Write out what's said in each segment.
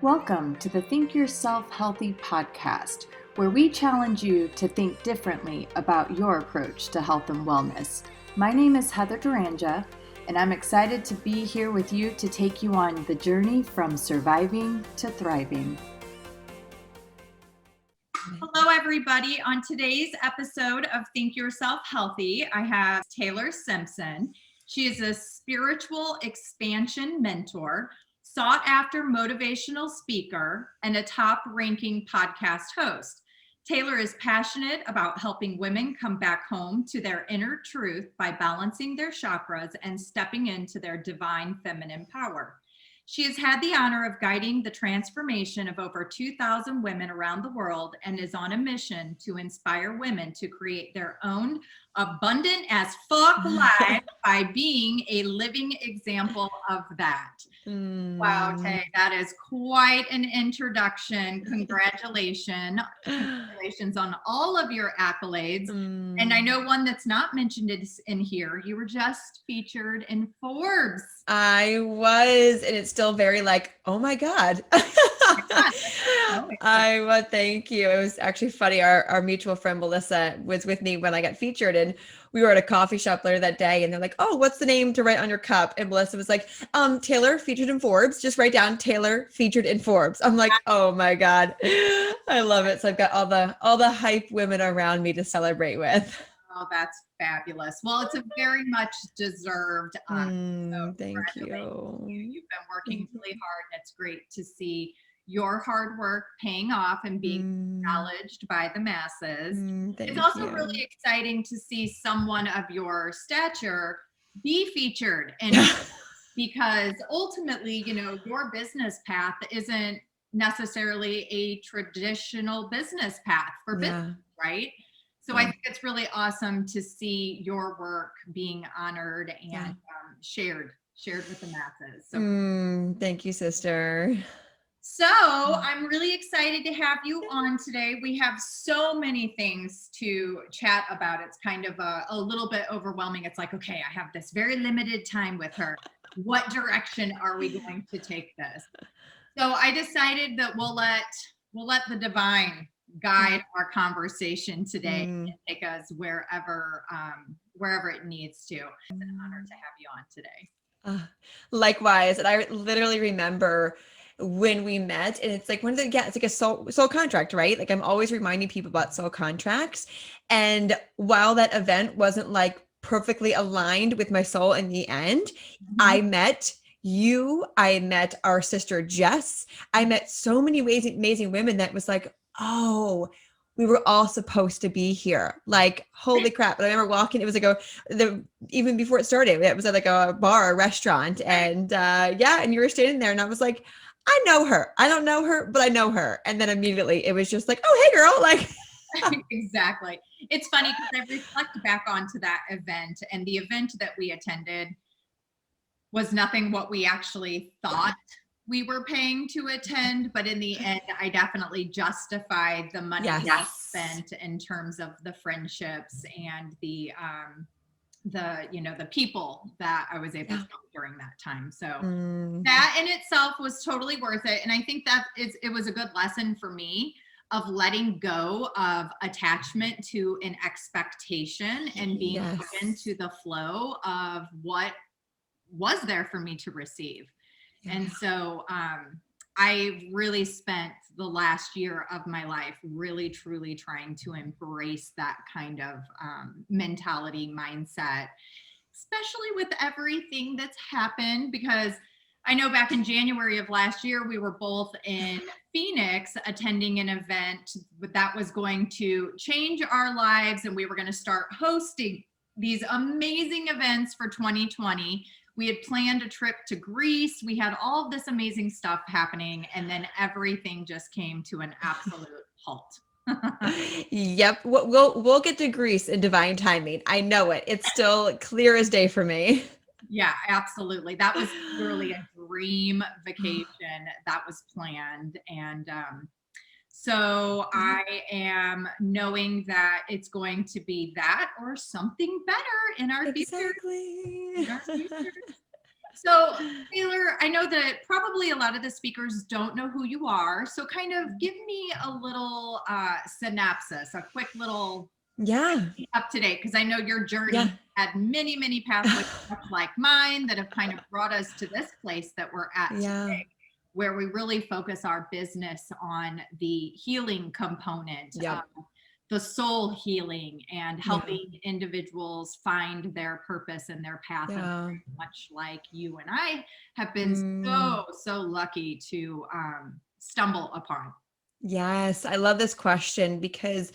Welcome to the Think Yourself Healthy podcast, where we challenge you to think differently about your approach to health and wellness. My name is Heather Duranja, and I'm excited to be here with you to take you on the journey from surviving to thriving. Hello, everybody. On today's episode of Think Yourself Healthy, I have Taylor Simpson. She is a spiritual expansion mentor, sought after motivational speaker, and a top-ranking podcast host. Taylor is passionate about helping women come back home to their inner truth by balancing their chakras and stepping into their divine feminine power. She has had the honor of guiding the transformation of over 2,000 women around the world and is on a mission to inspire women to create their own abundant as fuck life by being a living example of that. Wow, Tay, that is quite an introduction. Congratulations on all of your accolades. And I know one that's not mentioned is in here. You were just featured in Forbes. I was, and it's still very like, oh my God. Thank you. It was actually funny. Our mutual friend Melissa was with me when I got featured, and we were at a coffee shop later that day, and they're like, oh, what's the name to write on your cup? And Melissa was like, Taylor featured in Forbes. Just write down Taylor featured in Forbes. I'm like, oh my God. I love it. So I've got all the hype women around me to celebrate with. Oh, that's fabulous. Well, it's a very much deserved honor. So thank you. You've been working really hard, and it's great to see your hard work paying off and being acknowledged by the masses. It's also really exciting to see someone of your stature be featured, and because ultimately, you know, your business path isn't necessarily a traditional business path for business, right? So I think it's really awesome to see your work being honored and shared with the masses. So thank you, sister. So I'm really excited to have you on today. We have so many things to chat about. It's kind of a little bit overwhelming. It's like, okay, I have this very limited time with her. What direction are we going to take this? So I decided that we'll let the divine guide our conversation today and take us wherever it needs to. It's an honor to have you on today. Likewise. And I literally remember when we met, and it's like it's like a soul contract, right? Like I'm always reminding people about soul contracts. And while that event wasn't like perfectly aligned with my soul in the end, I met you, I met our sister Jess, I met so many amazing women that was like, oh, we were all supposed to be here. Like, holy crap. And I remember walking, it was like even before it started, it was at like a bar, a restaurant. And and you were standing there, and I was like, I know her. I don't know her, but I know her. And then immediately it was just like, oh, hey girl. Like, exactly. It's funny because I reflect back onto that event, and the event that we attended was nothing what we actually thought we were paying to attend, but in the end, I definitely justified the money I spent in terms of the friendships and the people that I was able to meet during that time. So that in itself was totally worth it. And I think that it was a good lesson for me of letting go of attachment to an expectation and being open to the flow of what was there for me to receive. And so I really spent the last year of my life really, truly trying to embrace that kind of mentality, mindset, especially with everything that's happened, because I know back in January of last year, we were both in Phoenix attending an event that was going to change our lives, and we were going to start hosting these amazing events for 2020. We had planned a trip to Greece. We had all of this amazing stuff happening, and then everything just came to an absolute halt. Yep. We'll get to Greece in divine timing. I know it. It's still clear as day for me. Yeah, absolutely. That was literally a dream vacation that was planned. And so I am knowing that it's going to be that or something better in our future. Exactly. So Taylor, I know that probably a lot of the speakers don't know who you are. So kind of give me a little synopsis, a quick little up to date, because I know your journey had many, many pathways much like mine that have kind of brought us to this place that we're at today, where we really focus our business on the healing component, the soul healing, and helping individuals find their purpose and their path. And much like you and I have been so lucky to stumble upon. Yes, I love this question because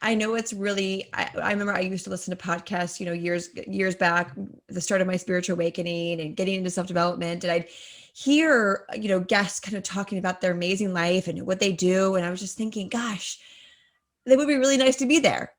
I know it's really, I remember I used to listen to podcasts, years back, the start of my spiritual awakening and getting into self-development. And I'd hear, guests kind of talking about their amazing life and what they do. And I was just thinking, gosh, that would be really nice to be there.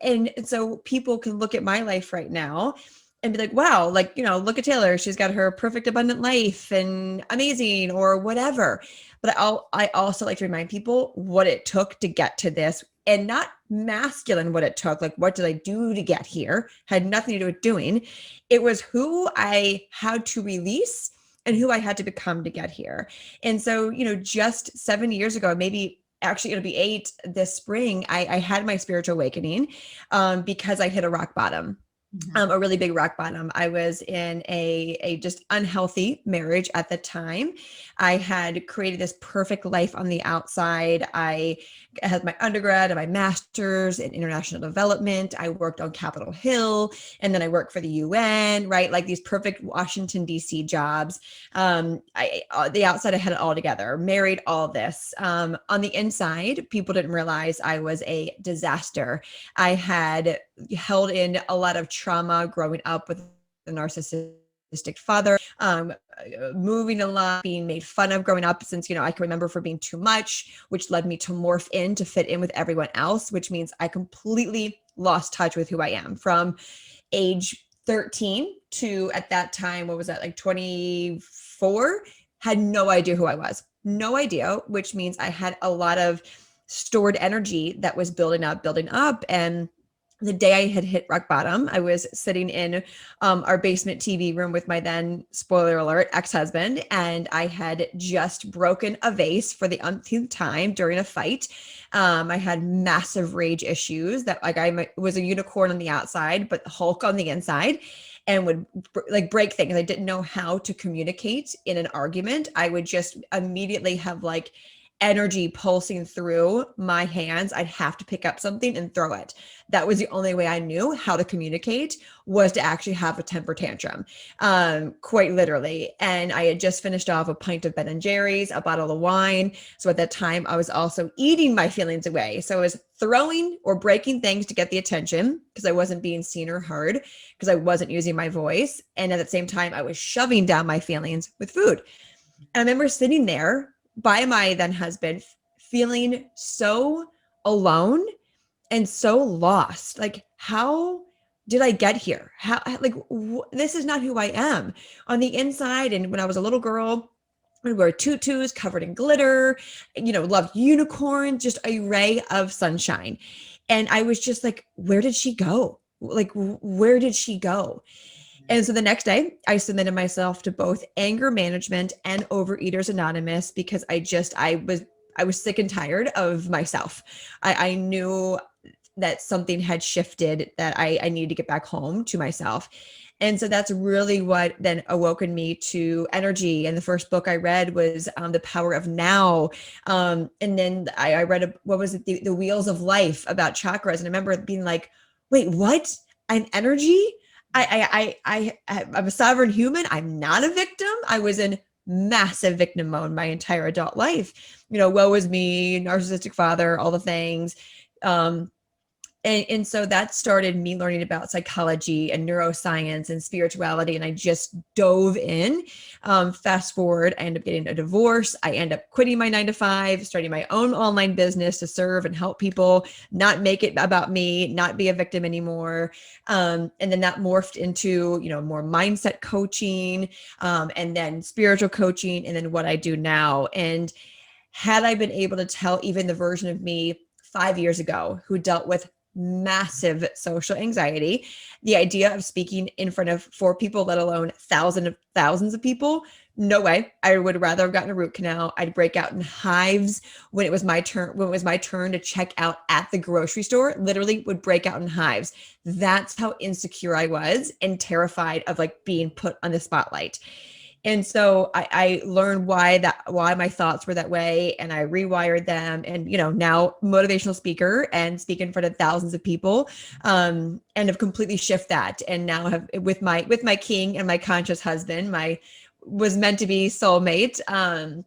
And so people can look at my life right now and be like, wow, look at Taylor. She's got her perfect, abundant life and amazing or whatever. But I also like to remind people what it took to get to this, and not masculine what it took. Like, what did I do to get here? Had nothing to do with doing. It was who I had to release and who I had to become to get here. And so, just 7 years ago, maybe actually it'll be 8 this spring, I had my spiritual awakening because I hit a rock bottom. A really big rock bottom. I was in a just unhealthy marriage at the time. I had created this perfect life on the outside. I had my undergrad and my master's in international development. I worked on Capitol Hill, and then I worked for the UN, right? Like these perfect Washington, DC jobs. The outside, I had it all together, married, all this. On the inside, people didn't realize I was a disaster. I had held in a lot of trauma growing up with a narcissistic father, moving a lot, being made fun of growing up since, I can remember for being too much, which led me to morph in to fit in with everyone else, which means I completely lost touch with who I am from age 13 to, at that time, what was that, like 24, had no idea who I was. No idea, which means I had a lot of stored energy that was building up. And the day I had hit rock bottom, I was sitting in our basement TV room with my then, spoiler alert, ex-husband, and I had just broken a vase for the umpteenth time during a fight. I had massive rage issues that I was a unicorn on the outside, but Hulk on the inside, and would break things. I didn't know how to communicate in an argument. I would just immediately have energy pulsing through my hands. I'd have to pick up something and throw it. That was the only way I knew how to communicate, was to actually have a temper tantrum, quite literally. And I had just finished off a pint of Ben & Jerry's, a bottle of wine. So at that time, I was also eating my feelings away. So I was throwing or breaking things to get the attention because I wasn't being seen or heard, because I wasn't using my voice. And at the same time, I was shoving down my feelings with food. And I remember sitting there by my then husband, feeling so alone and so lost. How did I get here? This is not who I am on the inside. And when I was a little girl, I would wear tutus covered in glitter, loved unicorns, just a ray of sunshine. And I was just like, where did she go? Where did she go? And so the next day, I submitted myself to both anger management and Overeaters Anonymous because I was sick and tired of myself. I knew that something had shifted, that I needed to get back home to myself. And so that's really what then awoken me to energy. And the first book I read was The Power of Now. And then I read, The Wheels of Life, about chakras. And I remember being like, wait, what? I'm energy? I'm a sovereign human. I'm not a victim. I was in massive victim mode my entire adult life. Woe is me, narcissistic father, all the things. And so that started me learning about psychology and neuroscience and spirituality. And I just dove in. Fast forward, I ended up getting a divorce. I ended up quitting my 9-to-5, starting my own online business to serve and help people, not make it about me, not be a victim anymore. And then that morphed into, more mindset coaching, and then spiritual coaching, and then what I do now. And had I been able to tell even the version of me 5 years ago who dealt with massive social anxiety. The idea of speaking in front of 4 people, let alone thousands of people, no way. I would rather have gotten a root canal. I'd break out in hives when it was my turn to check out at the grocery store, literally would break out in hives. That's how insecure I was and terrified of like being put on the spotlight. And so I learned why my thoughts were that way, and I rewired them. And now motivational speaker and speak in front of thousands of people, and have completely shift that. And now have with my king and my conscious husband, my was meant to be soulmate. And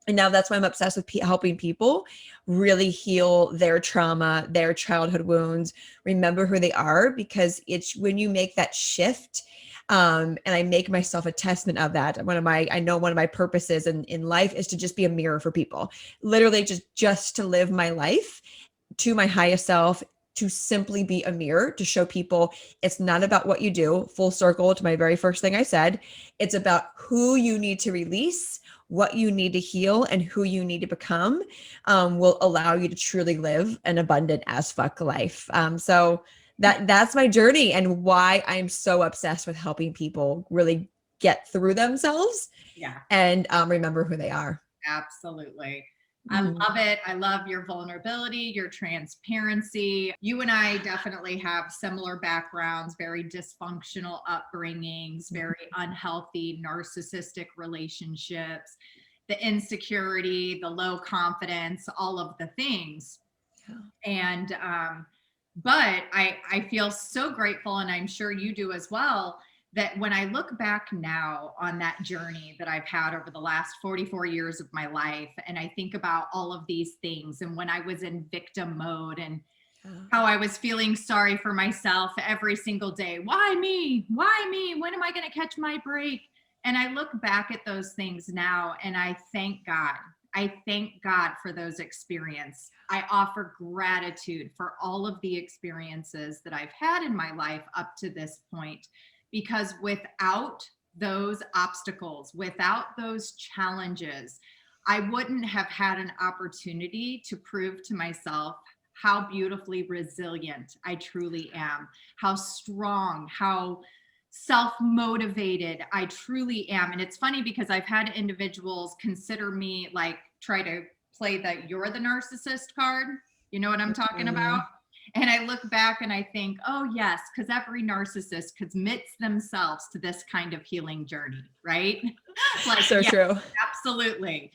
now that's why I'm obsessed with helping people really heal their trauma, their childhood wounds, remember who they are, because it's when you make that shift. And I make myself a testament of that. I know one of my purposes in life is to just be a mirror for people, literally just to live my life to my highest self, to simply be a mirror, to show people it's not about what you do, full circle to my very first thing I said. It's about who you need to release, what you need to heal, and who you need to become, will allow you to truly live an abundant as fuck life. So that's my journey and why I'm so obsessed with helping people really get through themselves. Yeah. And remember who they are. Absolutely. I love it. I love your vulnerability, your transparency. You and I definitely have similar backgrounds, very dysfunctional upbringings, very unhealthy, narcissistic relationships, the insecurity, the low confidence, all of the things. Yeah. And, but I feel so grateful, and I'm sure you do as well, that when I look back now on that journey that I've had over the last 44 years of my life, and I think about all of these things, and when I was in victim mode and how I was feeling sorry for myself every single day. Why me? Why me? When am I going to catch my break? And I look back at those things now and I thank God. I thank God for those experiences. I offer gratitude for all of the experiences that I've had in my life up to this point. Because without those obstacles, without those challenges, I wouldn't have had an opportunity to prove to myself how beautifully resilient I truly am, how strong, how self-motivated I truly am. And it's funny because I've had individuals consider me like try to play the you're the narcissist card. You know what I'm talking about? And I look back and I think, oh yes, because every narcissist commits themselves to this kind of healing journey, right? Like, so yeah, true. Absolutely.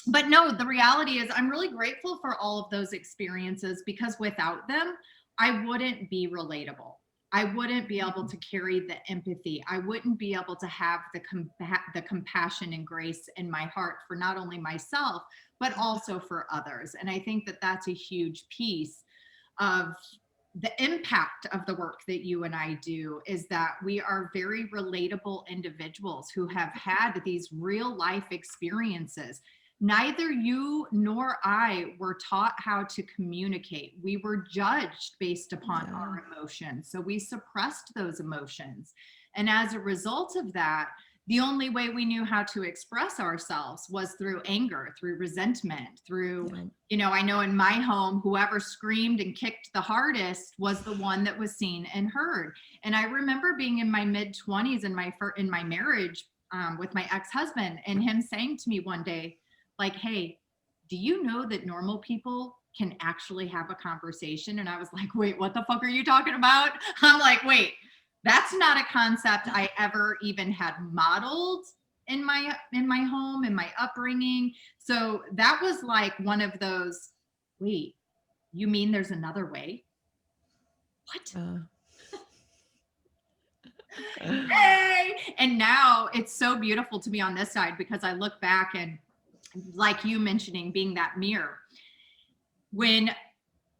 But no, the reality is I'm really grateful for all of those experiences, because without them, I wouldn't be relatable. I wouldn't be able to carry the empathy. I wouldn't be able to have the compassion and grace in my heart for not only myself, but also for others. And I think that that's a huge piece of the impact of the work that you and I do, is that we are very relatable individuals who have had these real life experiences. Neither you nor I were taught how to communicate. We were judged based upon our emotions. So we suppressed those emotions. And as a result of that, the only way we knew how to express ourselves was through anger, through resentment, through, I know in my home, whoever screamed and kicked the hardest was the one that was seen and heard. And I remember being in my mid-20s in my marriage with my ex-husband, and him saying to me one day, like, hey, do you know that normal people can actually have a conversation? And I was like, wait, what the fuck are you talking about? I'm like, wait, that's not a concept I ever even had modeled in my home, in my upbringing. So that was like one of those, wait, you mean there's another way? What? Hey! And now it's so beautiful to be on this side, because I look back and, like you mentioning, being that mirror, when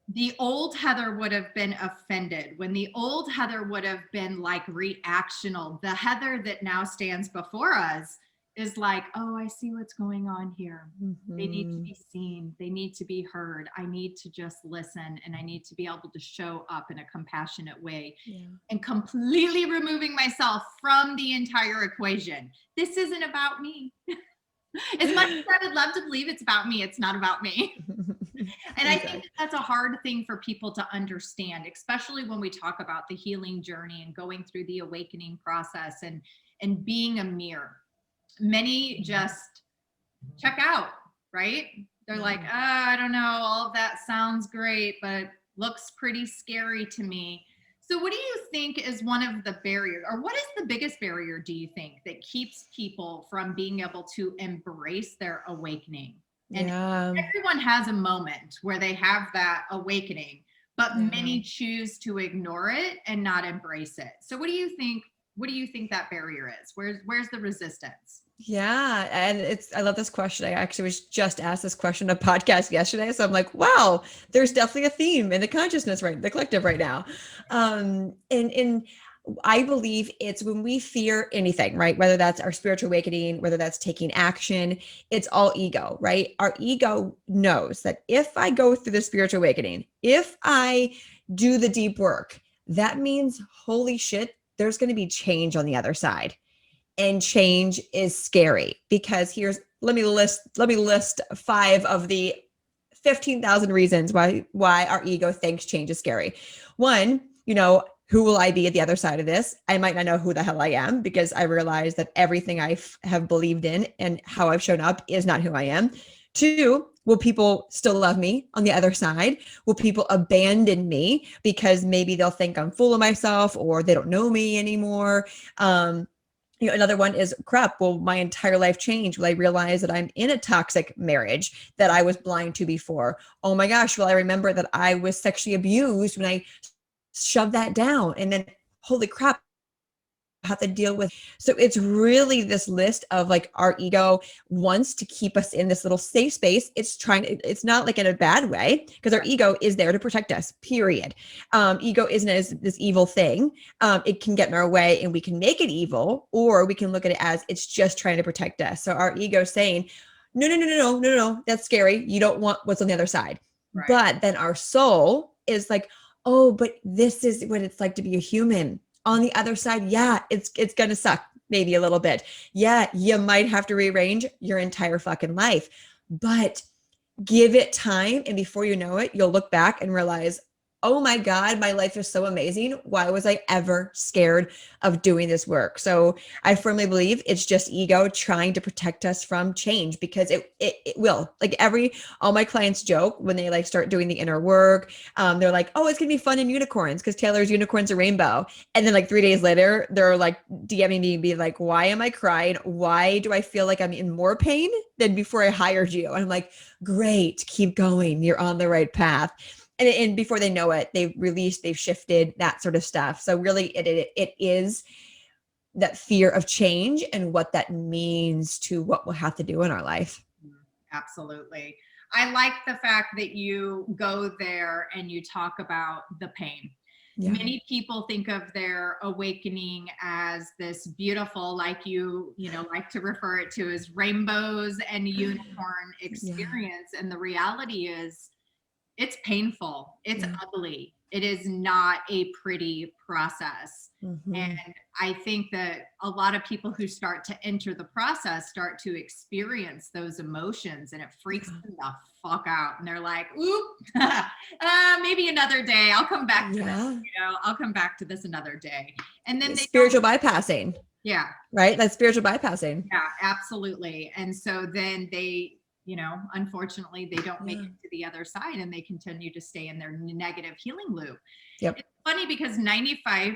the old Heather would have been offended, when the old Heather would have been like reactional, the Heather that now stands before us is like, oh, I see what's going on here. They need to be seen. They need to be heard. I need to just listen, and I need to be able to show up in a compassionate way, and completely removing myself from the entire equation. This isn't about me. As much as I would love to believe it's about me, it's not about me. And I think that's a hard thing for people to understand, especially when we talk about the healing journey and going through the awakening process and being a mirror. Many just check out, right? They're like, I don't know, all of that sounds great, but looks pretty scary to me. So what do you think is one of the barriers, or what is the biggest barrier, do you think, that keeps people from being able to embrace their awakening? And everyone has a moment where they have that awakening, but many choose to ignore it and not embrace it. So what do you think? What do you think that barrier is? Where's the resistance? Yeah. And I love this question. I actually was just asked this question on a podcast yesterday. So I'm like, wow, there's definitely a theme in the consciousness, right? The collective right now. And I believe it's when we fear anything, right? Whether that's our spiritual awakening, whether that's taking action, it's all ego, right? Our ego knows that if I go through the spiritual awakening, if I do the deep work, that means, holy shit, there's going to be change on the other side. And change is scary because let me list 5 of the 15,000 reasons why our ego thinks change is scary. 1, who will I be at the other side of this? I might not know who the hell I am because I realize that everything I have believed in and how I've shown up is not who I am. 2, will people still love me on the other side? Will people abandon me because maybe they'll think I'm full of myself or they don't know me anymore? Another one is, crap, will my entire life change? Will I realize that I'm in a toxic marriage that I was blind to before? Oh my gosh, will I remember that I was sexually abused when I shoved that down? And then, holy crap, have to deal with. So it's really this list of like our ego wants to keep us in this little safe space. It's not like in a bad way because our ego is there to protect us, period. Ego isn't this evil thing. It can get in our way and we can make it evil, or we can look at it as it's just trying to protect us. So our ego is saying, no, that's scary. You don't want what's on the other side. Right. But then our soul is like, oh, but this is what it's like to be a human. On the other side, yeah, it's going to suck maybe a little bit. Yeah, you might have to rearrange your entire fucking life, but give it time. And before you know it, you'll look back and realize, oh my God, my life is so amazing. Why was I ever scared of doing this work? So I firmly believe it's just ego trying to protect us from change, because it will. Like all my clients joke when they like start doing the inner work. They're like, oh, it's gonna be fun in unicorns because Taylor's unicorns are rainbow. And then like 3 days later, they're like DMing me and be like, why am I crying? Why do I feel like I'm in more pain than before I hired you? And I'm like, great, keep going. You're on the right path. And before they know it, they've released, they've shifted, that sort of stuff. So really it is that fear of change and what that means to what we'll have to do in our life. Absolutely. I like the fact that you go there and you talk about the pain. Yeah. Many people think of their awakening as this beautiful, like you like to refer it to as rainbows and unicorn experience. Yeah. And the reality is, it's painful. It's ugly. It is not a pretty process. Mm-hmm. And I think that a lot of people who start to enter the process start to experience those emotions, and it freaks them the fuck out. And they're like, oop, maybe another day. I'll come back to this. I'll come back to this another day. And then spiritual bypassing. Yeah. Right? That's spiritual bypassing. Yeah, absolutely. And so then they, unfortunately, they don't make it to the other side, and they continue to stay in their negative healing loop. Yep. It's funny because 95%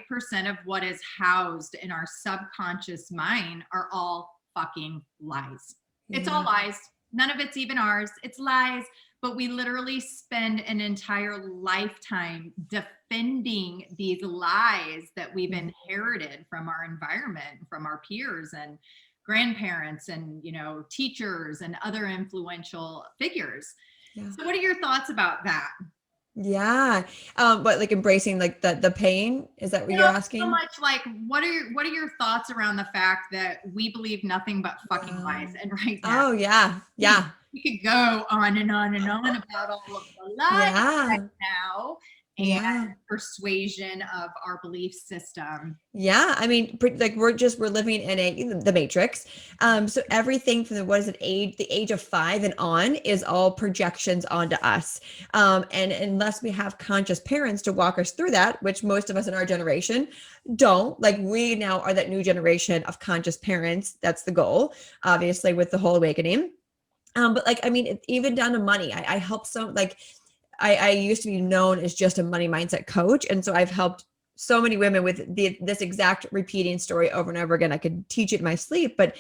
of what is housed in our subconscious mind are all fucking lies. Yeah. It's all lies. None of it's even ours. It's lies. But we literally spend an entire lifetime defending these lies that we've inherited from our environment, from our peers and grandparents and, teachers and other influential figures. Yeah. So what are your thoughts about that? Yeah. But like embracing like the pain, is that what you're asking? So much like, what are your thoughts around the fact that we believe nothing but fucking lies? And right now. Oh yeah. Yeah. We could go on and on and on about all of the lies right now. Yeah. and persuasion of our belief system. Yeah, I mean, like we're living in the matrix. So everything from the age of 5 and on is all projections onto us. And unless we have conscious parents to walk us through that, which most of us in our generation don't, like we now are that new generation of conscious parents. That's the goal, obviously, with the whole awakening. But like, I mean, even down to money, I help I used to be known as just a money mindset coach. And so I've helped so many women with this exact repeating story over and over again. I could teach it in my sleep, but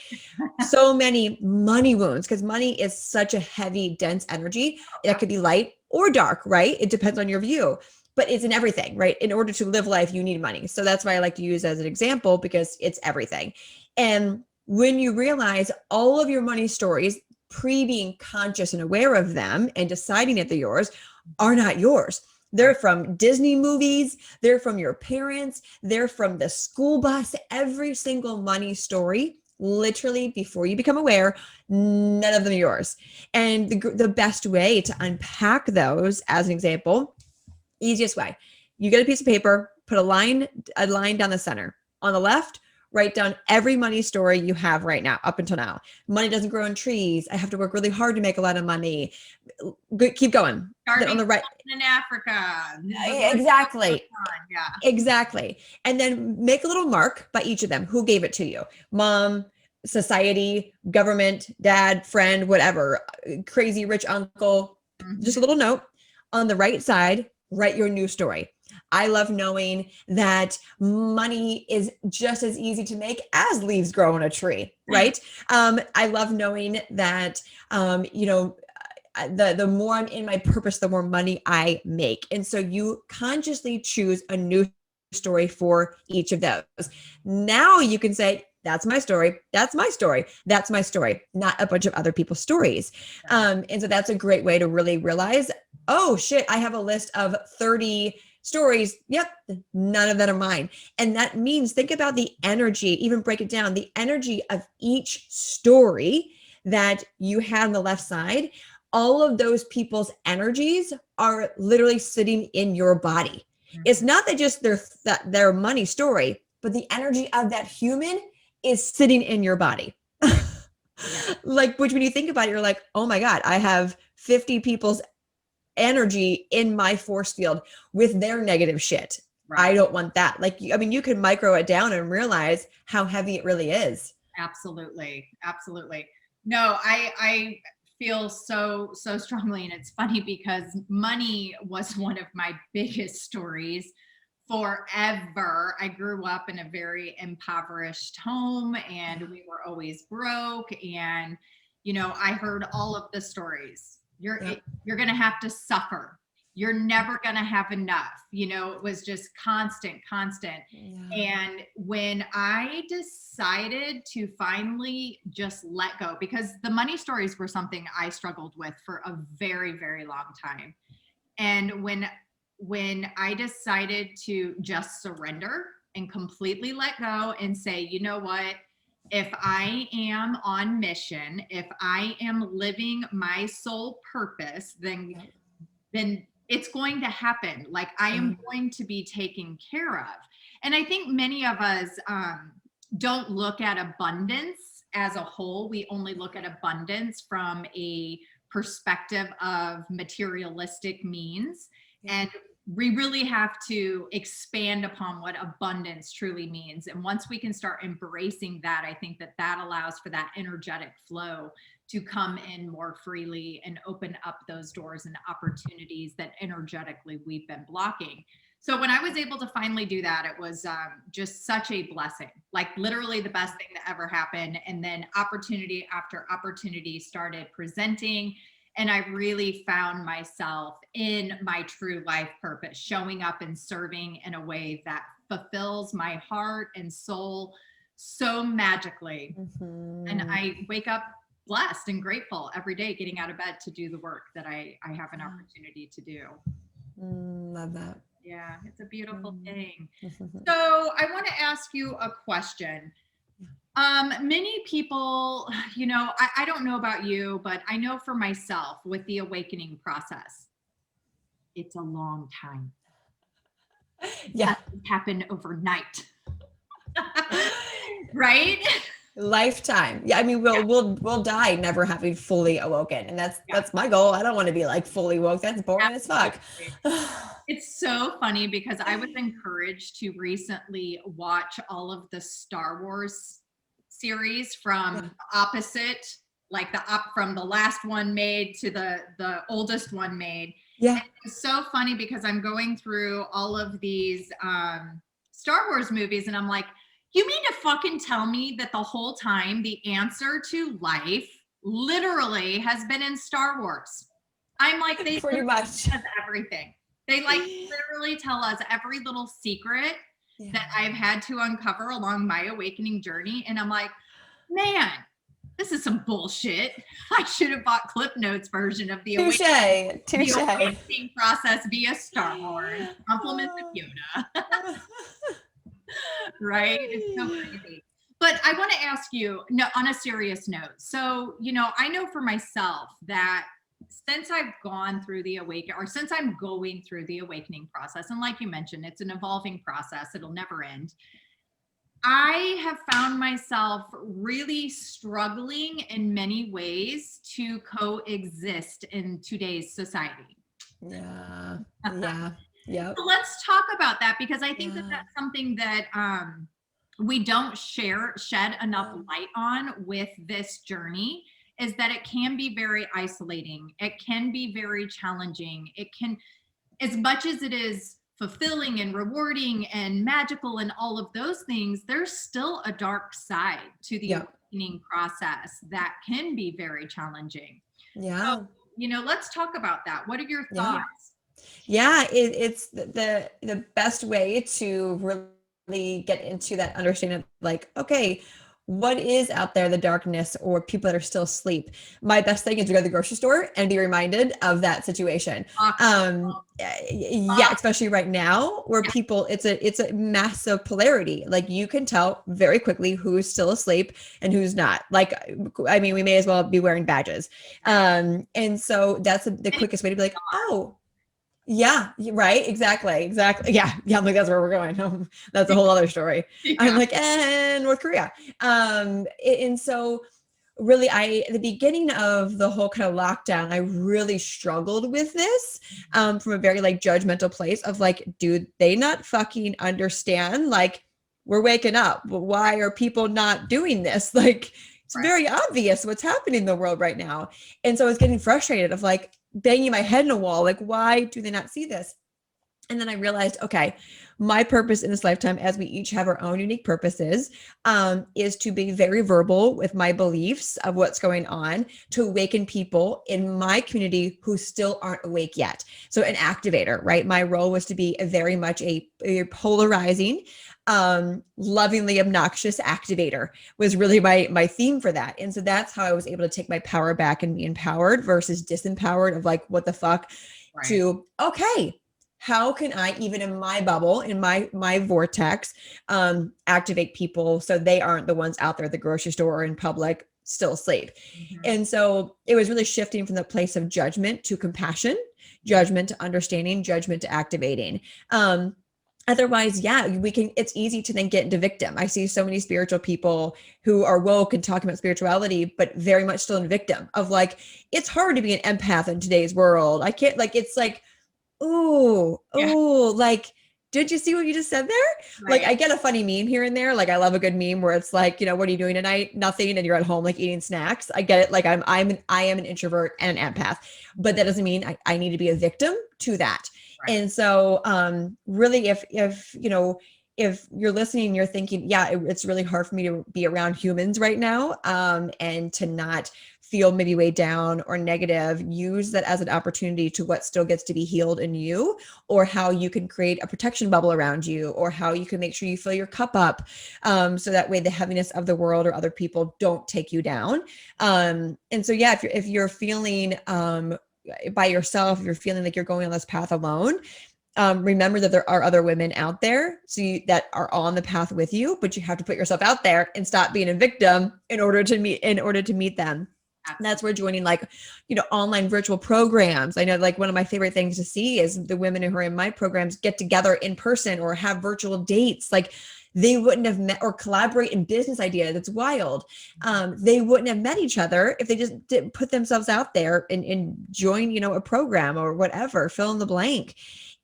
so many money wounds, because money is such a heavy, dense energy. It could be light or dark, right? It depends on your view, but it's in everything, right? In order to live life, you need money. So that's why I like to use as an example, because it's everything. And when you realize all of your money stories, being conscious and aware of them and deciding if they're yours, are not yours. They're from Disney movies. They're from your parents. They're from the school bus. Every single money story, literally before you become aware, none of them are yours. And the best way to unpack those, as an example, easiest way, you get a piece of paper, put a line down the center. On the left, write down every money story you have right now, up until now. Money doesn't grow on trees. I have to work really hard to make a lot of money. Keep going. Then on the right, in Africa. Exactly. Yeah. Exactly. And then make a little mark by each of them. Who gave it to you? Mom, society, government, dad, friend, whatever, crazy rich uncle. Just a little note. On the right side, write your new story. I love knowing that money is just as easy to make as leaves grow on a tree, right? I love knowing that, the more I'm in my purpose, the more money I make. And so you consciously choose a new story for each of those. Now you can say, that's my story. That's my story. That's my story, not a bunch of other people's stories. And so that's a great way to really realize, oh shit, I have a list of 30 stories. Yep. None of them are mine. And that means, think about the energy, even break it down, the energy of each story that you had on the left side. All of those people's energies are literally sitting in your body. It's not that just their money story, but the energy of that human is sitting in your body. Like, which when you think about it, you're like, oh my God, I have 50 people's energy in my force field with their negative shit. Right. I don't want that. Like, I mean, you could micro it down and realize how heavy it really is. Absolutely. Absolutely. No, I feel so strongly. And it's funny because money was one of my biggest stories forever. I grew up in a very impoverished home and we were always broke. And, I heard all of the stories. You're going to have to suffer. You're never going to have enough. It was just constant. Yeah. And when I decided to finally just let go, because the money stories were something I struggled with for a very, very long time. And when I decided to just surrender and completely let go and say, you know what, if I am on mission, if I am living my soul purpose, then it's going to happen. Like, I am going to be taken care of. And I think many of us don't look at abundance as a whole. We only look at abundance from a perspective of materialistic means. And we really have to expand upon what abundance truly means. And once we can start embracing that, I think that allows for that energetic flow to come in more freely and open up those doors and opportunities that energetically we've been blocking. So when I was able to finally do that, it was just such a blessing, like literally the best thing that ever happened. And then opportunity after opportunity started presenting. And I really found myself in my true life purpose, showing up and serving in a way that fulfills my heart and soul so magically. And I wake up blessed and grateful every day getting out of bed to do the work that I have an opportunity to do. Love that. Yeah, it's a beautiful thing. So I want to ask you a question. Many people, I don't know about you, but I know for myself with the awakening process, it's a long time. Yeah. Happen overnight. Right? Lifetime. Yeah. I mean, we'll die never having fully awoken. And that's my goal. I don't want to be like fully woke. That's boring as fuck. It's so funny because I was encouraged to recently watch all of the Star Wars series from opposite, like from the last one made to the oldest one made. Yeah. And it's so funny because I'm going through all of these Star Wars movies and I'm like, you mean to fucking tell me that the whole time the answer to life literally has been in Star Wars? I'm like, they pretty much everything. They like literally tell us every little secret that I've had to uncover along my awakening journey. And I'm like, man, this is some bullshit. I should have bought Clip Notes version of the awakening process via Star Wars. Compliments of Yoda. Right? It's so crazy. But I want to ask you, on a serious note. So, I know for myself that since I've gone through since I'm going through the awakening process, and like you mentioned, it's an evolving process. It'll never end. I have found myself really struggling in many ways to coexist in today's society. Yeah. Yeah. So let's talk about that because I think that that's something that we don't shed enough light on with this journey, is that it can be very isolating. It can be very challenging. It can, as much as it is fulfilling and rewarding and magical and all of those things, there's still a dark side to the awakening process that can be very challenging. Yeah. So, let's talk about that. What are your thoughts? Yeah, it's the best way to really get into that understanding of like, okay, what is out there, the darkness or people that are still asleep? My best thing is to go to the grocery store and be reminded of that situation. Especially right now where people, it's a massive polarity. Like you can tell very quickly who's still asleep and who's not. Like, I mean, we may as well be wearing badges. And so that's the quickest way to be like, oh, yeah, right. Exactly. Yeah. I'm like, that's where we're going. That's a whole other story. I'm like, and North Korea. And so really at the beginning of the whole kind of lockdown, I really struggled with this, from a very like judgmental place of like, do they not fucking understand? Like we're waking up. Why are people not doing this? Like, it's very obvious what's happening in the world right now. And so I was getting frustrated of like banging my head in a wall. Like, why do they not see this? And then I realized, okay, my purpose in this lifetime, as we each have our own unique purposes, is to be very verbal with my beliefs of what's going on, to awaken people in my community who still aren't awake yet. So an activator, right? My role was to be very much a polarizing, lovingly obnoxious activator was really my theme for that. And so that's how I was able to take my power back and be empowered versus disempowered of like, what the fuck, to, okay, how can I, even in my bubble, in my vortex, activate people so they aren't the ones out there at the grocery store or in public still asleep? Mm-hmm. And so it was really shifting from the place of judgment to compassion, judgment to understanding, judgment to activating. Otherwise, it's easy to then get into victim. I see so many spiritual people who are woke and talking about spirituality, but very much still in victim of like, it's hard to be an empath in today's world. I can't, like, it's like, like, did you see what you just said there? Right. Like, I get a funny meme here and there. Like, I love a good meme where it's like, what are you doing tonight? Nothing. And you're at home, like eating snacks. I get it. Like I am an introvert and an empath, but that doesn't mean I need to be a victim to that. Right. And so, really, if you're listening and you're thinking, it's really hard for me to be around humans right now, and to not feel maybe weighed down or negative, use that as an opportunity to what still gets to be healed in you, or how you can create a protection bubble around you, or how you can make sure you fill your cup up, so that way the heaviness of the world or other people don't take you down. And so, if you're feeling by yourself, if you're feeling like you're going on this path alone, remember that there are other women out there that are on the path with you, but you have to put yourself out there and stop being a victim in order to meet them. That's where joining like, online virtual programs. I know like one of my favorite things to see is the women who are in my programs get together in person or have virtual dates. Like they wouldn't have met or collaborate in business ideas. That's wild. They wouldn't have met each other if they just didn't put themselves out there and join, a program or whatever, fill in the blank.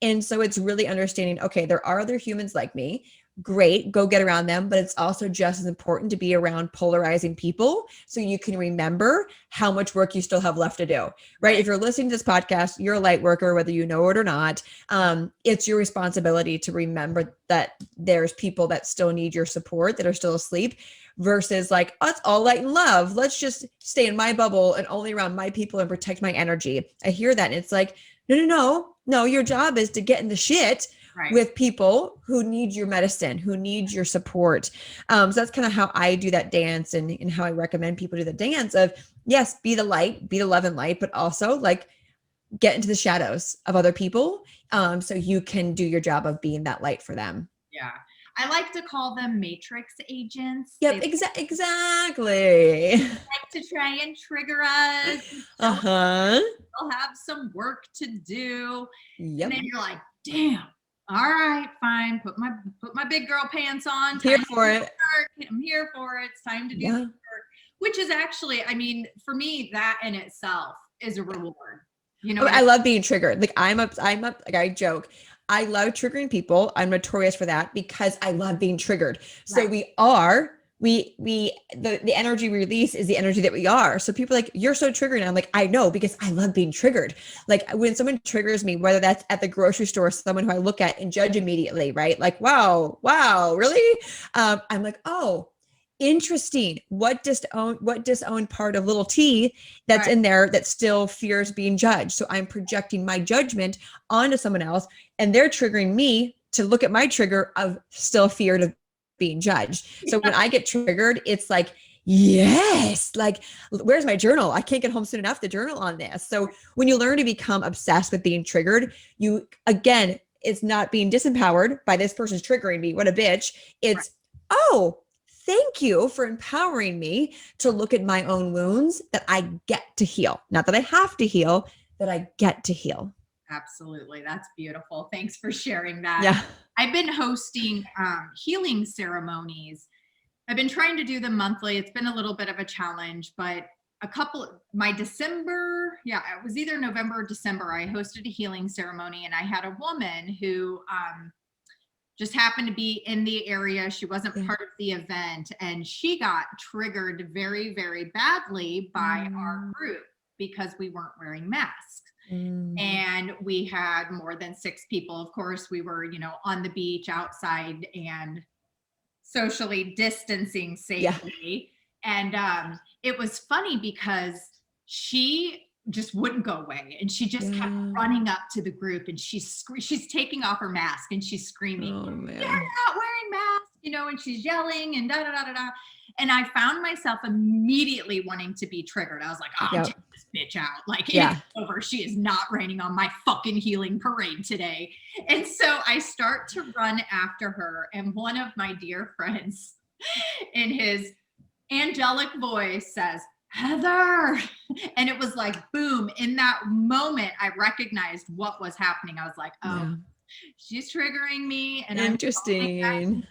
And so it's really understanding, okay, there are other humans like me. Great, go get around them. But it's also just as important to be around polarizing people so you can remember how much work you still have left to do, right? If you're listening to this podcast, you're a light worker, whether you know it or not. It's your responsibility to remember that there's people that still need your support, that are still asleep, versus like, oh, it's all light and love. Let's just stay in my bubble and only around my people and protect my energy. I hear that. And it's like, no, your job is to get in the shit with people who need your medicine, who need your support. So that's kind of how I do that dance and how I recommend people do the dance of, yes, be the light, be the love and light, but also like get into the shadows of other people. So you can do your job of being that light for them. Yeah. I like to call them matrix agents. Yep, exactly. Like to try and trigger us. They'll have some work to do. Yep. And then you're like, damn. All right, fine. Put my big girl pants on. Here for it. I'm here for it. It's time to do the work. Which is actually, I mean, for me, that in itself is a reward. I love being triggered. Like like I joke. I love triggering people. I'm notorious for that because I love being triggered. So the energy we release is the energy that we are. So people are like, you're so triggered. And I'm like, I know, because I love being triggered. Like when someone triggers me, whether that's at the grocery store, someone who I look at and judge immediately, right? Like, wow, really? I'm like, oh, interesting. What disowned part of little T that's in there that still fears being judged. So I'm projecting my judgment onto someone else and they're triggering me to look at my trigger of still fear of being judged. So when I get triggered, it's like, yes, like, where's my journal? I can't get home soon enough to journal on this. So when you learn to become obsessed with being triggered, again, it's not being disempowered by this person's triggering me. What a bitch. It's, oh, thank you for empowering me to look at my own wounds that I get to heal. Not that I have to heal, that I get to heal. Absolutely. That's beautiful. Thanks for sharing that. Yeah. I've been hosting healing ceremonies. I've been trying to do them monthly. It's been a little bit of a challenge, but my December, it was either November or December, I hosted a healing ceremony and I had a woman who just happened to be in the area. She wasn't part of the event and she got triggered very, very badly by our group because we weren't wearing masks. And we had more than 6 people. Of course, we were, on the beach outside and socially distancing safely. Yeah. And it was funny because she just wouldn't go away. And she just kept running up to the group and she's taking off her mask and she's screaming, "You're not wearing masks," and she's yelling and da da da da da. And I found myself immediately wanting to be triggered. I was like, take this bitch out. Like, it's over. She is not raining on my fucking healing parade today. And so I start to run after her. And one of my dear friends in his angelic voice says, "Heather." And it was like, boom. In that moment, I recognized what was happening. I was like, she's triggering me. And interesting. I'm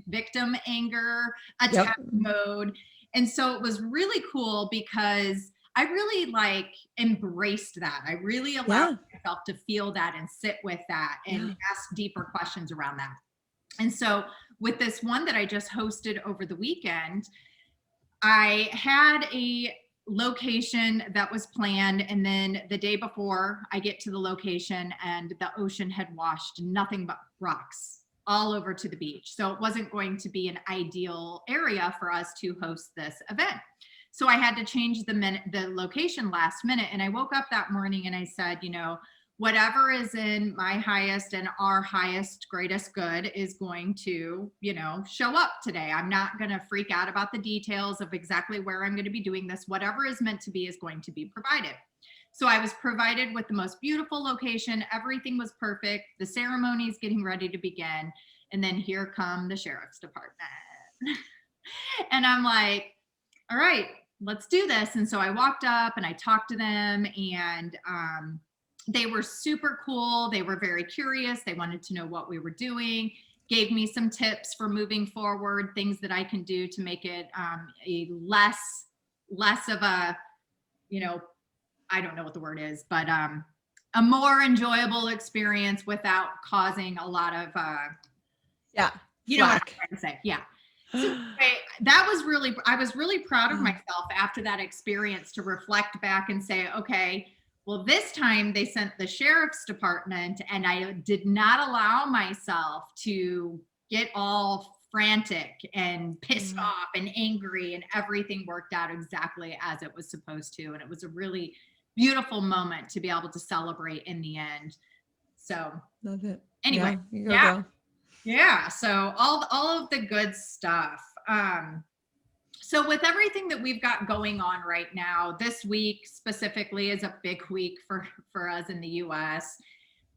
victim anger attack mode. And so it was really cool because I really embraced that. I really allowed myself to feel that and sit with that and ask deeper questions around that. And so with this one that I just hosted over the weekend, I had a location that was planned, and then the day before I get to the location and the ocean had washed nothing but rocks all over to the beach. So it wasn't going to be an ideal area for us to host this event. So I had to change the location last minute. And I woke up that morning and I said, whatever is in my highest and our highest, greatest good is going to, show up today. I'm not going to freak out about the details of exactly where I'm going to be doing this. Whatever is meant to be is going to be provided. So I was provided with the most beautiful location. Everything was perfect. The ceremony is getting ready to begin. And then here come the sheriff's department. And I'm like, all right, let's do this. And so I walked up and I talked to them, and they were super cool. They were very curious. They wanted to know what we were doing, gave me some tips for moving forward, things that I can do to make it a less of a, I don't know what the word is, but a more enjoyable experience without causing a lot of, you know what I'm trying to say. Yeah. So I was really proud of myself after that experience to reflect back and say, okay, well, this time they sent the sheriff's department, and I did not allow myself to get all frantic and pissed off and angry, and everything worked out exactly as it was supposed to. And it was a really beautiful moment to be able to celebrate in the end. So love it. Anyway, yeah. So all of the good stuff. So with everything that we've got going on right now, this week specifically is a big week for us in the US.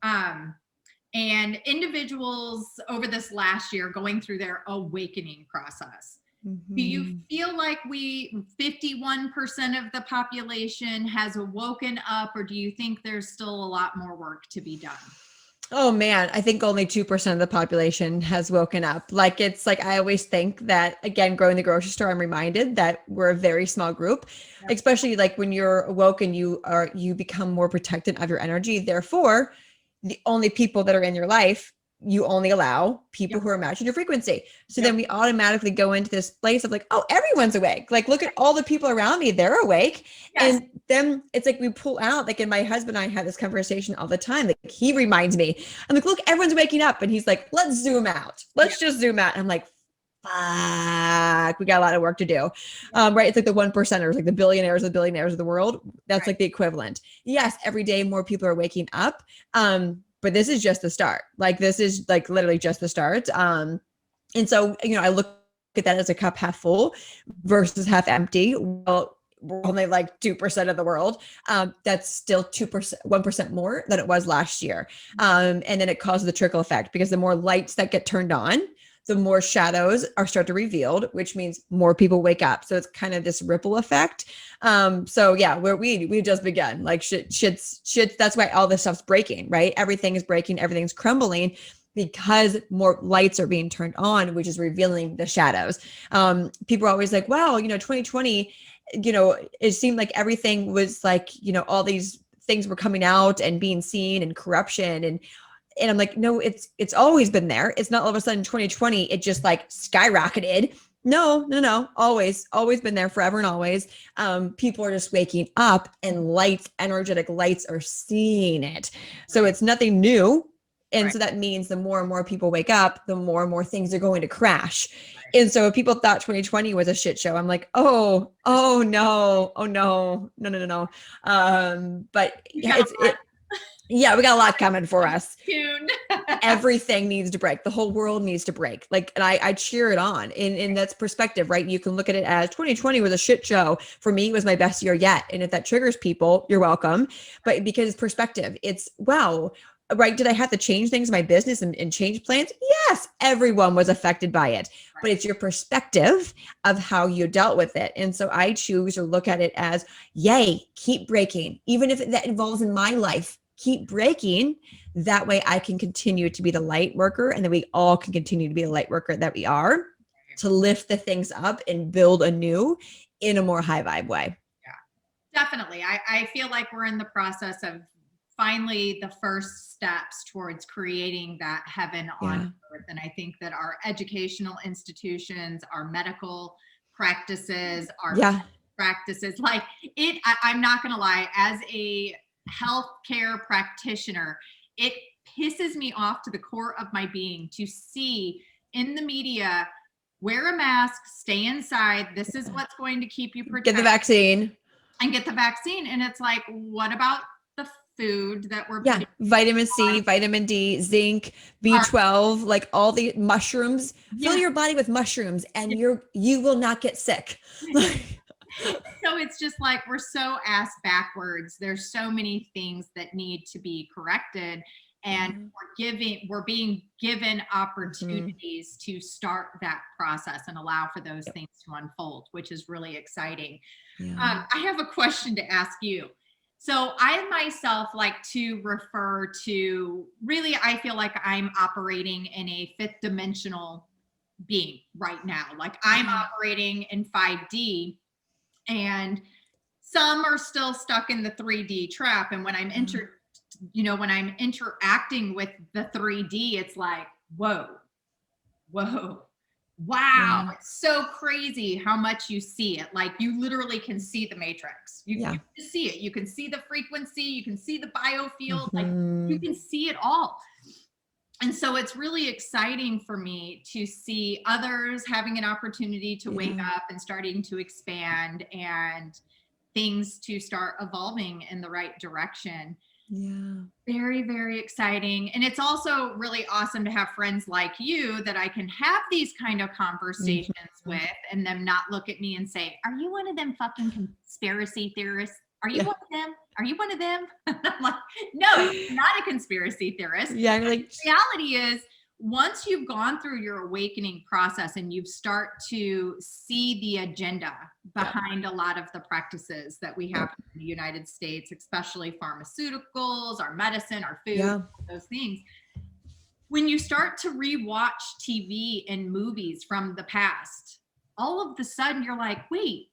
And individuals over this last year going through their awakening process. Do you feel like 51% of the population has woken up, or do you think there's still a lot more work to be done? Oh man, I think only 2% of the population has woken up. Like, it's like, I always think that, again, growing the grocery store, I'm reminded that we're a very small group, especially like when you're awoken, you become more protected of your energy. Therefore, the only people that are in your life, you only allow people who are matching your frequency. So then we automatically go into this place of like, oh, everyone's awake. Like, look at all the people around me. They're awake. Yes. And then it's like we pull out, like, and my husband and I have this conversation all the time. Like, he reminds me, I'm like, look, everyone's waking up. And he's like, let's zoom out. Let's just zoom out. And I'm like, fuck, we got a lot of work to do. Right. It's like the 1%ers, like the billionaires of the world. That's like the equivalent. Yes. Every day more people are waking up. But this is just the start. Like, this is like literally just the start. And so, I look at that as a cup half full versus half empty. Well, we're only like 2% of the world. That's still 1% more than it was last year. And then it causes the trickle effect, because the more lights that get turned on, the more shadows are start to revealed, which means more people wake up. So it's kind of this ripple effect. So yeah, we've just begun. Like, shit's that's why all this stuff's breaking, right? Everything is breaking, everything's crumbling, because more lights are being turned on, which is revealing the shadows. People are always like, wow, 2020, it seemed like everything was like, all these things were coming out and being seen, and corruption, and I'm like, no, it's always been there. It's not all of a sudden 2020, it just like skyrocketed. No. Always been there, forever and always. People are just waking up, and energetic lights are seeing it. So it's nothing new. And so that means the more and more people wake up, the more and more things are going to crash. And so if people thought 2020 was a shit show, I'm like, no. But yeah, we got a lot coming for us. Everything needs to break. The whole world needs to break. Like, and I cheer it on. And that's perspective, right? You can look at it as 2020 was a shit show. For me, it was my best year yet. And if that triggers people, you're welcome. But because perspective, it's wow. Right. Did I have to change things in my business and change plans? Yes. Everyone was affected by it, but it's your perspective of how you dealt with it. And so I choose to look at it as, yay, keep breaking. Even if that involves in my life, keep breaking. That way I can continue to be the light worker, and then we all can continue to be the light worker that we are, to lift the things up and build anew in a more high vibe way. Yeah, definitely. I feel like we're in the process of finally the first steps towards creating that heaven on earth. And I think that our educational institutions, our medical practices, our practices, like I'm not going to lie, as a healthcare practitioner, it pisses me off to the core of my being to see in the media, wear a mask, stay inside. This is what's going to keep you protected. Get the vaccine. And it's like, what about the food that we're putting vitamin C, vitamin D, zinc, B12, like all the mushrooms? Fill your body with mushrooms, and you will not get sick. So it's just like, we're so ass backwards. There's so many things that need to be corrected. and we're being given opportunities to start that process and allow for those things to unfold, which is really exciting. I have a question to ask you. So I myself like to refer to, really, I feel like I'm operating in a fifth dimensional being right now. Like I'm operating in 5D, and some are still stuck in the 3D trap. And when I'm when I'm interacting with the 3D, it's like, whoa, wow. It's so crazy how much you see it. Like you literally can see the matrix. You can see it. You can see the frequency. You can see the biofield. Like you can see it all. And so it's really exciting for me to see others having an opportunity to wake up and starting to expand and things to start evolving in the right direction. Yeah. Very, very exciting. And it's also really awesome to have friends like you that I can have these kind of conversations with, and them not look at me and say, are you one of them fucking conspiracy theorists? Are you one of them? Are you one of them? I'm like, no, I'm not a conspiracy theorist. Yeah. Like, the reality is, once you've gone through your awakening process and you start to see the agenda behind a lot of the practices that we have in the United States, especially pharmaceuticals, our medicine, our food, those things, when you start to rewatch TV and movies from the past, all of a sudden you're like, wait,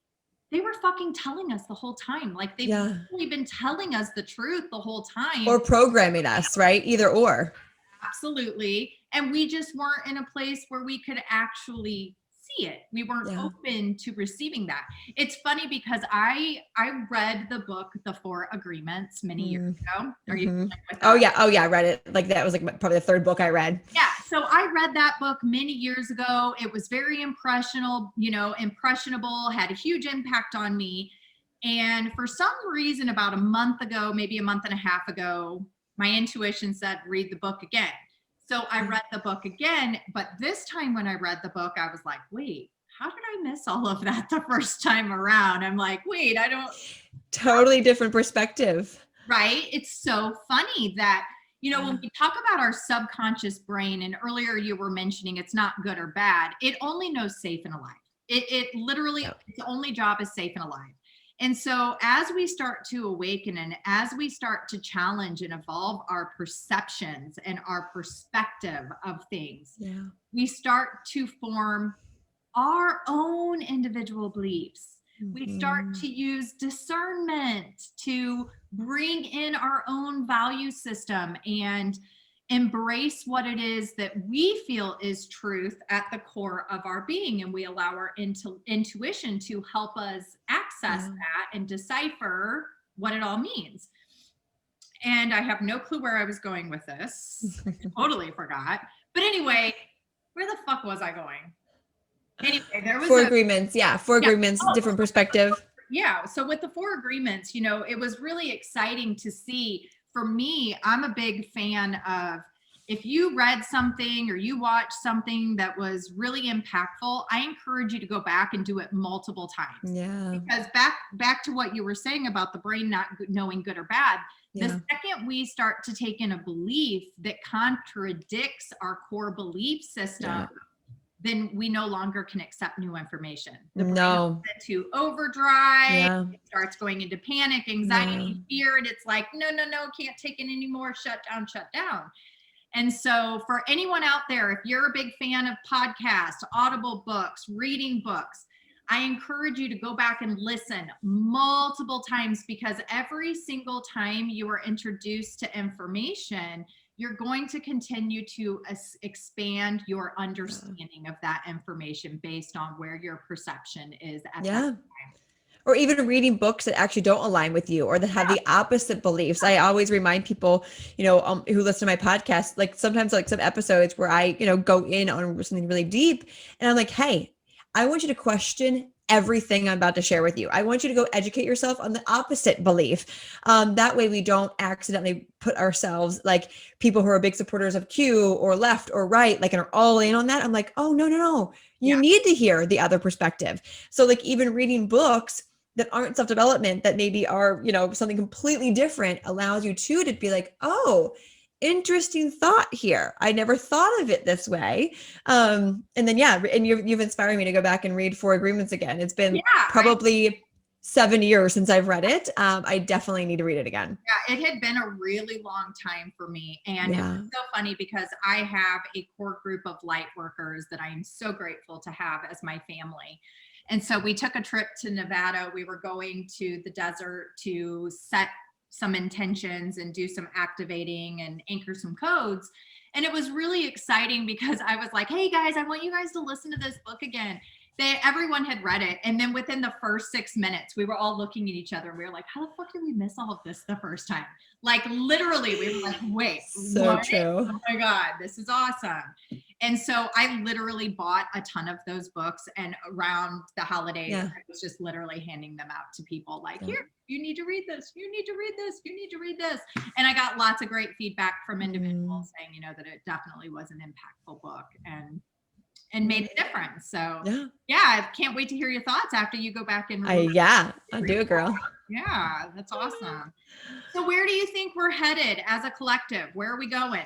they were fucking telling us the whole time. Like they've really been telling us the truth the whole time. Or programming us, right? Either or. Absolutely. And we just weren't in a place where we could actually see it. We weren't open to receiving that. It's funny because I read the book, The 4 Agreements, many years ago. Are you familiar with that? Oh yeah. I read it. Like that was like probably the third book I read. Yeah. So I read that book many years ago. It was very impressionable, had a huge impact on me. And for some reason, about a month ago, maybe a month and a half ago, my intuition said, read the book again. So I read the book again, but this time when I read the book, I was like, wait, how did I miss all of that the first time around? I'm like, wait, I don't. Totally different perspective. Right? It's so funny that, when we talk about our subconscious brain, and earlier you were mentioning it's not good or bad, it only knows safe and alive. It literally, its only job is safe and alive. And so as we start to awaken and as we start to challenge and evolve our perceptions and our perspective of things, we start to form our own individual beliefs. We start to use discernment to bring in our own value system and embrace what it is that we feel is truth at the core of our being. And we allow our intuition to help us access that and decipher what it all means. And I have no clue where I was going with this. I totally forgot. But anyway, where the fuck was I going? Anyway, there was 4 agreements. Yeah. 4 agreements, different perspective. Yeah. So with the 4 agreements, it was really exciting to see. For me, I'm a big fan of, if you read something or you watched something that was really impactful, I encourage you to go back and do it multiple times. Yeah. Because back to what you were saying about the brain not knowing good or bad, the second we start to take in a belief that contradicts our core belief system, then we no longer can accept new information. The brain is set to overdrive. It starts going into panic, anxiety, fear, and it's like, no, can't take it anymore. Shut down. And so for anyone out there, if you're a big fan of podcasts, audible books, reading books, I encourage you to go back and listen multiple times, because every single time you are introduced to information, you're going to continue to expand your understanding of that information based on where your perception is at that time. Or even reading books that actually don't align with you or that have the opposite beliefs. I always remind people, who listen to my podcast, like sometimes like some episodes where I, go in on something really deep and I'm like, hey, I want you to question everything I'm about to share with you. I want you to go educate yourself on the opposite belief. That way we don't accidentally put ourselves, like people who are big supporters of Q or left or right, like, and are all in on that. I'm like, oh, no. You need to hear the other perspective. So like even reading books that aren't self-development, that maybe are, something completely different, allows you to be like, oh, interesting thought here. I never thought of it this way. And then, and you've inspired me to go back and read Four Agreements again. It's been probably 7 years since I've read it. I definitely need to read it again. Yeah, it had been a really long time for me. And it was so funny because I have a core group of light workers that I am so grateful to have as my family. And so we took a trip to Nevada. We were going to the desert to set some intentions and do some activating and anchor some codes. And it was really exciting because I was like, hey guys, I want you guys to listen to this book again. Everyone had read it. And then within the first 6 minutes, we were all looking at each other. And we were like, how the fuck did we miss all of this the first time? Like literally we were like, wait, so what? True. Oh my God, this is awesome. And so I literally bought a ton of those books, and around the holidays, I was just literally handing them out to people like, here, you need to read this. You need to read this. You need to read this. And I got lots of great feedback from individuals saying, that it definitely was an impactful book and made a difference. So I can't wait to hear your thoughts after you go back and I'll do it, girl. Yeah, that's awesome. So where do you think we're headed as a collective? Where are we going?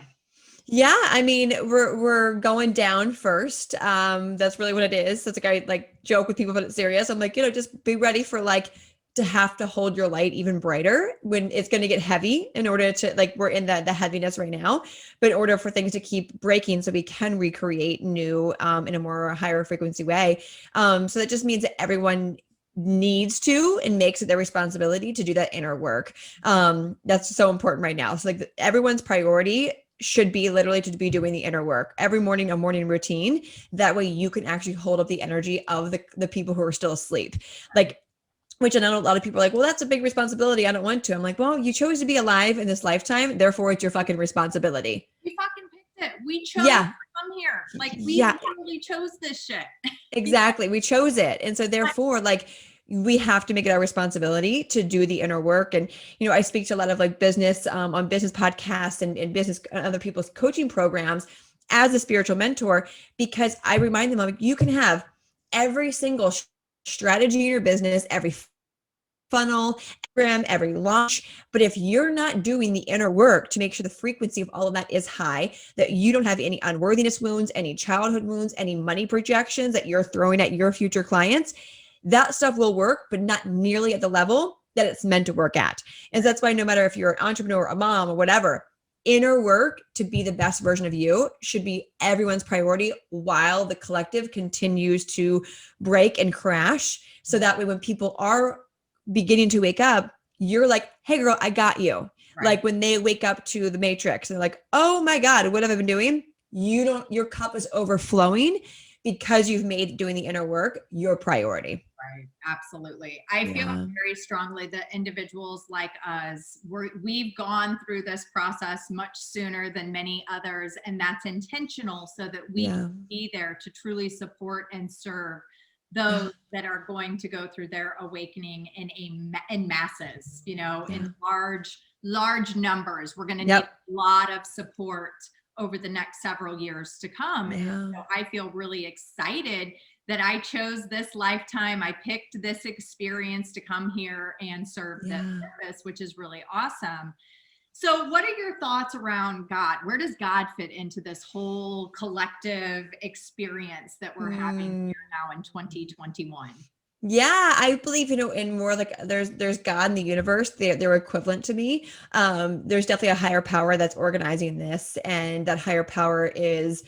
Yeah, I mean, we're going down first. That's really what it is. That's like I joke with people, but it's serious. I'm like, just be ready for to have to hold your light even brighter when it's going to get heavy, in order to we're in the heaviness right now, but in order for things to keep breaking so we can recreate new in a more higher frequency way. So that just means that everyone needs to and makes it their responsibility to do that inner work. That's so important right now. So everyone's priority should be literally to be doing the inner work every morning, a morning routine. That way you can actually hold up the energy of the people who are still asleep. Which I know a lot of people are like, well, that's a big responsibility. I don't want to. I'm like, well, you chose to be alive in this lifetime. Therefore, it's your fucking responsibility. We fucking picked it. We chose to come here. We literally chose this shit. Exactly. We chose it. And so therefore, we have to make it our responsibility to do the inner work. And, I speak to a lot of business on business podcasts and business other people's coaching programs as a spiritual mentor, because I remind them, you can have every single strategy in your business, every funnel, every launch. But if you're not doing the inner work to make sure the frequency of all of that is high, that you don't have any unworthiness wounds, any childhood wounds, any money projections that you're throwing at your future clients, that stuff will work, but not nearly at the level that it's meant to work at. And so that's why no matter if you're an entrepreneur, a mom, or whatever, inner work to be the best version of you should be everyone's priority, while the collective continues to break and crash. So that way, when people are beginning to wake up, you're like, hey girl, I got you. Right. When they wake up to the matrix, they're like, oh my God, what have I been doing? Your cup is overflowing because you've made doing the inner work your priority. Right. Absolutely. I feel very strongly that individuals like us, we've gone through this process much sooner than many others. And that's intentional so that we can be there to truly support and serve those that are going to go through their awakening in masses, in large numbers. We're going to need a lot of support over the next several years to come. And so I feel really excited that I chose this lifetime. I picked this experience to come here and serve this purpose, which is really awesome. So what are your thoughts around God? Where does God fit into this whole collective experience that we're having here now in 2021? Yeah, I believe, in more there's God in the universe. They're equivalent to me. There's definitely a higher power that's organizing this, and that higher power is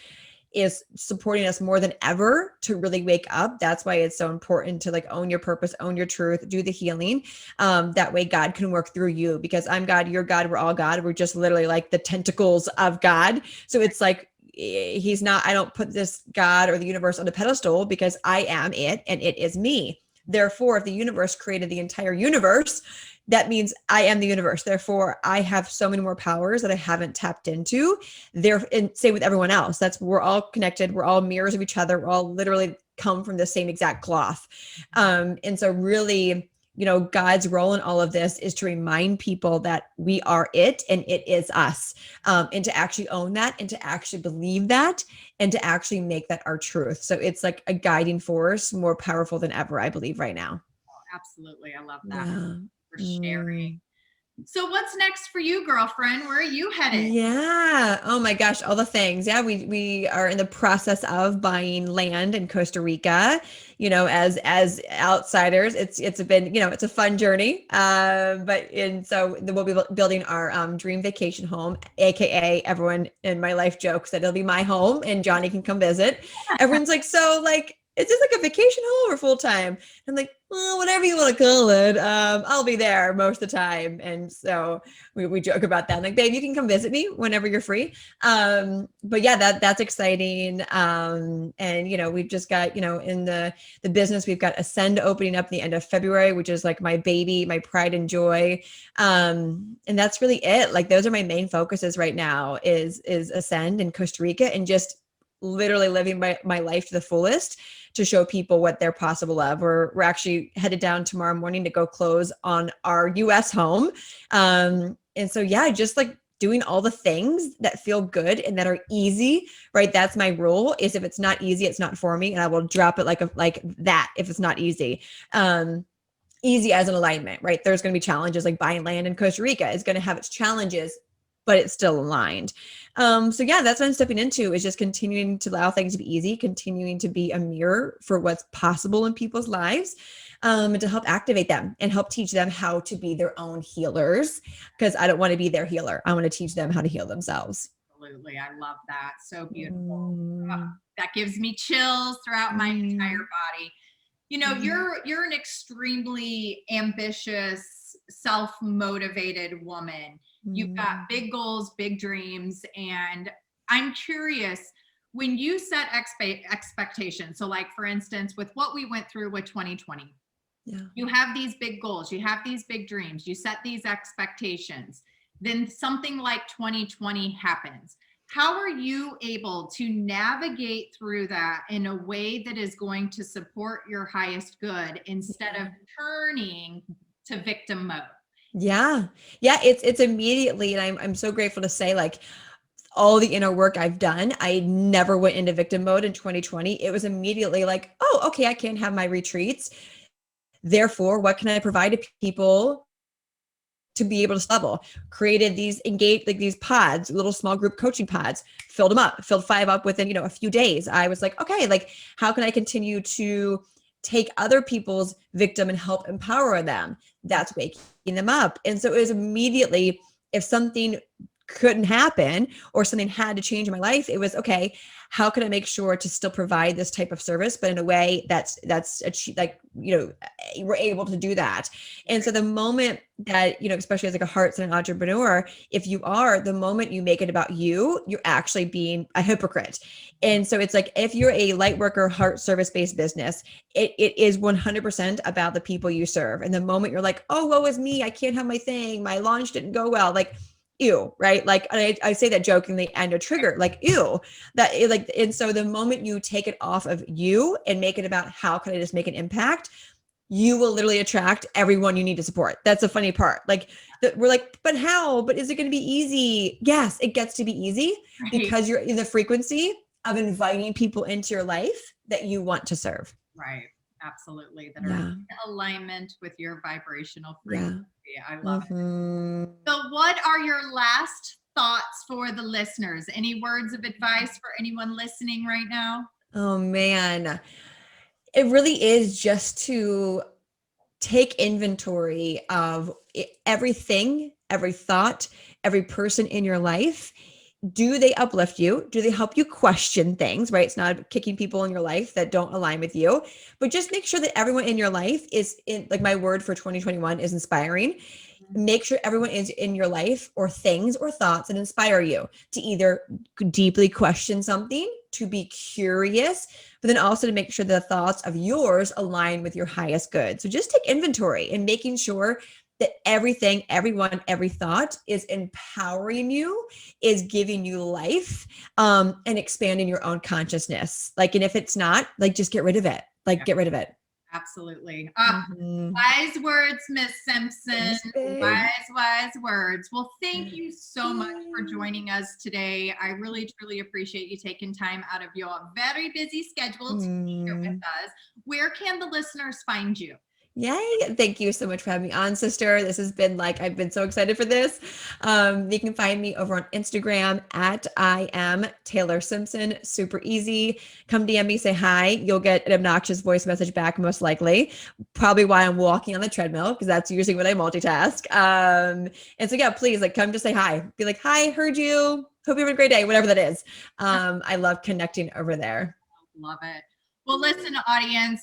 supporting us more than ever to really wake up. That's why it's so important to own your purpose, own your truth, do the healing. That way God can work through you, because I'm God, you're God, we're all God. We're just literally the tentacles of God. So it's he's not, I don't put this God or the universe on a pedestal, because I am it and it is me. Therefore, if the universe created the entire universe, that means I am the universe. Therefore, I have so many more powers that I haven't tapped into. And same with everyone else. We're all connected. We're all mirrors of each other. We're all literally come from the same exact cloth. And so really, God's role in all of this is to remind people that we are it and it is us, and to actually own that, and to actually believe that, and to actually make that our truth. So it's a guiding force, more powerful than ever, I believe, right now. Oh, absolutely. I love that. For sharing. So what's next for you, girlfriend? Where are you headed? Yeah. Oh my gosh, all the things. Yeah, we are in the process of buying land in Costa Rica. As outsiders, it's been, it's a fun journey. So we'll be building our dream vacation home, aka everyone in my life jokes that it'll be my home and Johnny can come visit. Everyone's like, so like, is this like a vacation home or full time? I'm like, well, whatever you want to call it. I'll be there most of the time. And so we joke about that. I'm like, babe, you can come visit me whenever you're free. But yeah, that's exciting. And we've just got, in the business, we've got Ascend opening up the end of February, which is like my baby, my pride and joy. And that's really it. Like those are my main focuses right now is Ascend in Costa Rica and just literally living my life to the fullest to show people what they're possible of. We're actually headed down tomorrow morning to go close on our US home. And so, yeah, just like doing all the things that feel good and that are easy, right? That's my rule is if it's not easy, it's not for me. And I will drop it like that if it's not easy. Easy as an alignment, right? There's going to be challenges like buying land in Costa Rica is going to have its challenges, but it's still aligned. So yeah, that's what I'm stepping into is just continuing to allow things to be easy, continuing to be a mirror for what's possible in people's lives, and to help activate them and help teach them how to be their own healers. Because I don't want to be their healer. I want to teach them how to heal themselves. Absolutely. I love that. So beautiful. That gives me chills throughout my entire body. You're an extremely ambitious, self-motivated woman. You've got big goals, big dreams. And I'm curious, when you set expectations, so like for instance, with what we went through with 2020, you have these big goals, you have these big dreams, you set these expectations, then something like 2020 happens. How are you able to navigate through that in a way that is going to support your highest good instead of turning to victim mode? Yeah. It's immediately, and I'm so grateful to say, like, all the inner work I've done, I never went into victim mode in 2020. It was immediately like, oh, okay, I can't have my retreats. Therefore, what can I provide to people to be able to level? Created these these pods, little small group coaching pods, filled 5 up within, a few days. I was like, okay, like how can I continue to take other people's victim and help empower them? That's waking them up. And so it was immediately, if something couldn't happen or something had to change in my life, it was okay, how can I make sure to still provide this type of service, but in a way that's like, we're able to do that. And so the moment that, especially as like a hearts and an entrepreneur, the moment you make it about you, you're actually being a hypocrite. And so it's like, if you're a light worker, heart service-based business, it is 100% about the people you serve. And the moment you're like, oh, woe is me, I can't have my thing, my launch didn't go well, like, ew, right? Like I say that jokingly and a trigger, like, ew, and so the moment you take it off of you and make it about how can I just make an impact, you will literally attract everyone you need to support. That's the funny part. Like we're like, but how? But is it going to be easy? Yes, it gets to be easy because you're in the frequency of inviting people into your life that you want to serve. Right. Absolutely. That are in alignment with your vibrational frequency. I love it. So what are your last thoughts for the listeners? Any words of advice for anyone listening right now? Oh man, it really is just to take inventory of everything, every thought, every person in your life. Do they uplift you? Do they help you question things, right? It's not kicking people in your life that don't align with you, but just make sure that everyone in your life is like my word for 2021 is inspiring. Make sure everyone is in your life or things or thoughts that inspire you to either deeply question something, to be curious, but then also to make sure the thoughts of yours align with your highest good. So just take inventory and making sure that everything, everyone, every thought is empowering you, is giving you life, and expanding your own consciousness. Like, and if it's not, like, just get rid of it. Like, get rid of it. Absolutely. Wise words, Miss Simpson. Wise words. Well, thank you so much for joining us today. I really, truly appreciate you taking time out of your very busy schedule to be here with us. Where can the listeners find you? Yay. Thank you so much for having me on, sister. This has been I've been so excited for this. You can find me over on Instagram at I am Taylor Simpson. Super easy. Come DM me, say hi. You'll get an obnoxious voice message back, most likely. Probably why I'm walking on the treadmill, because that's usually when I multitask. And so yeah, please come just say hi. Be like, hi, heard you. Hope you have a great day, whatever that is. I love connecting over there. Love it. Well, listen, audience,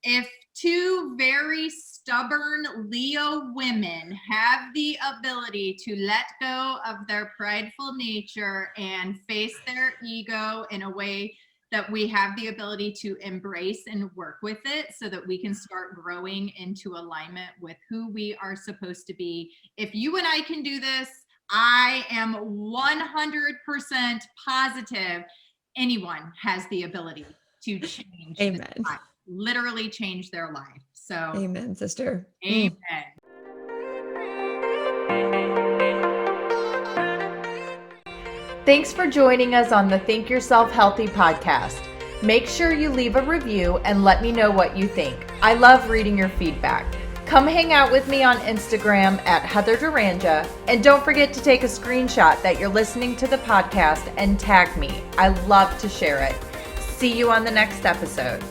if two very stubborn Leo women have the ability to let go of their prideful nature and face their ego in a way that we have the ability to embrace and work with it so that we can start growing into alignment with who we are supposed to be. If you and I can do this, I am 100% positive anyone has the ability to change. Amen. Literally change their life. So amen, sister. Amen. Thanks for joining us on the Think Yourself Healthy podcast. Make sure you leave a review and let me know what you think. I love reading your feedback. Come hang out with me on Instagram at Heather Duranja, and don't forget to take a screenshot that you're listening to the podcast and tag me. I love to share it. See you on the next episode.